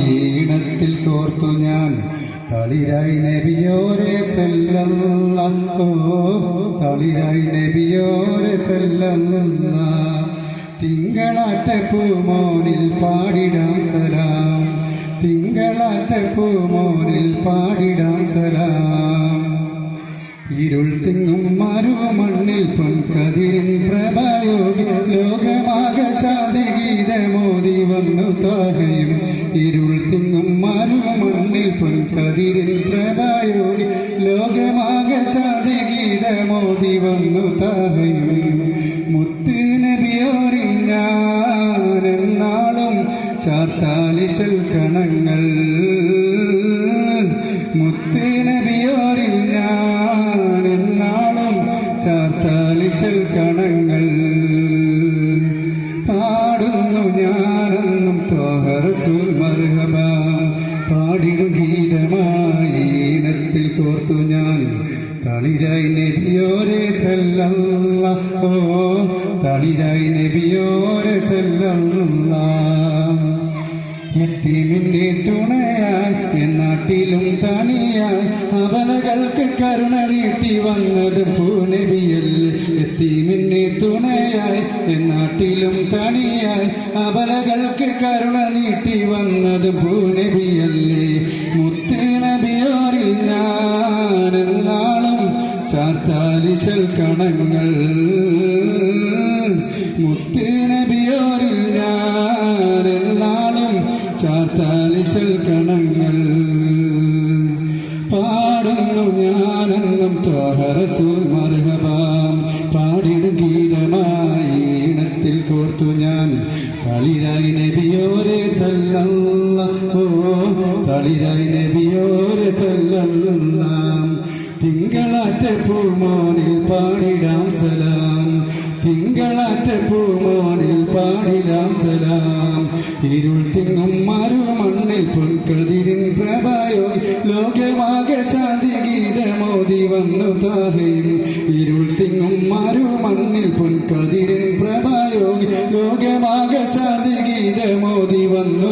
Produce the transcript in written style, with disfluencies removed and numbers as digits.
ഈണത്തിൽ കോർത്തു ഞാൻ തളിരായി നബിയോരെ സല്ലല്ലാഹു തളിരായി നബിയോരെ സല്ലല്ലാഹു തിങ്കളാറ്റ പൂമോനിൽ പാടിടാം സലാം തിങ്കളാറ്റ പൂമോനിൽ പാടിടാം സലാം ഇരുൾ തിങ്ങും മരുമണ്ണിൽ പൊൻകതിരിൻ പ്രഭയോഗി ലോകമാകെ ശാന്തിഗീതമോദി വന്നു താകയും ഇരുൾ തിങ്ങും മരുമണ്ണിൽ പൊൻകതിരിൻ പ്രഭയോഗി ലോകമാകെ ശാന്തിഗീതമോദി വന്നു താകയും മുത്ത് നബിയോരിൽ ഞാനെന്നാളും ചാർത്താലിശൽ കണങ്ങൾ മുത്ത് നബിയോരിൽ ഞാനെന്നാളും ചാർത്താലിശൽ കണങ്ങൾ പാടുന്നു ഞാനെന്നും ത്വാഹ റസൂൽ മർഹബ പാടിടും ഗീതമായി ഈണത്തിൽ കോർത്തു ഞാൻ തളിരായി നബിയോരെ സല്ലല്ലാഹു തളിരായി നബിയോരെ സല്ലല്ലാഹു യത്തീമിന്റെ തുണയായി എന്നാട്ടിലും തണിയായി അവലകൾക്ക് കരുണ നീട്ടി വന്നത് പൂനബിയല്ലേ യത്തീമിന്റെ തുണയായി എന്നാട്ടിലും തണിയായി അവലകൾക്ക് കരുണ നീട്ടി വന്നത് പൂനബിയല്ലേ മുത്ത് നബിയോരിൽ ഞാനെന്നാളും ചാർത്താലിശൽ കണങ്ങൾ മുത്ത് നബിയോരിൽ ഞാനെന്നാളും ചാർത്താലിശൽ കണങ്ങൾ പാടുന്നു ഞാനെന്നും ത്വാഹ റസൂൽ മർഹബ പാടിടും ഗീതമായി ഈണത്തിൽ കോർത്തു ഞാൻ തളിരായി നബിയോരെ സല്ലല്ലാഹു തളിരായി നബിയോരെ സല്ലല്ലാഹു തിങ്കളാറ്റ പൂമോനിൽ പാടിടാം സലാം തിങ്കളാറ്റ പൂമോനിൽ പാടിടാം സലാം ഇരുൾ തിങ്ങും മരുമണ്ണിൽ പൊൻകതിരിൻ പ്രഭയോ ലോകമാകെ ശാന്തി ഗീതമോദി വന്നു താഹയും ഇരുൾ തിങ്ങും മരുമണ്ണിൽ പൊൻകതിരിൻ പ്രഭയോ ലോകമാകെ ശാന്തി ഗീതമോദി വന്നു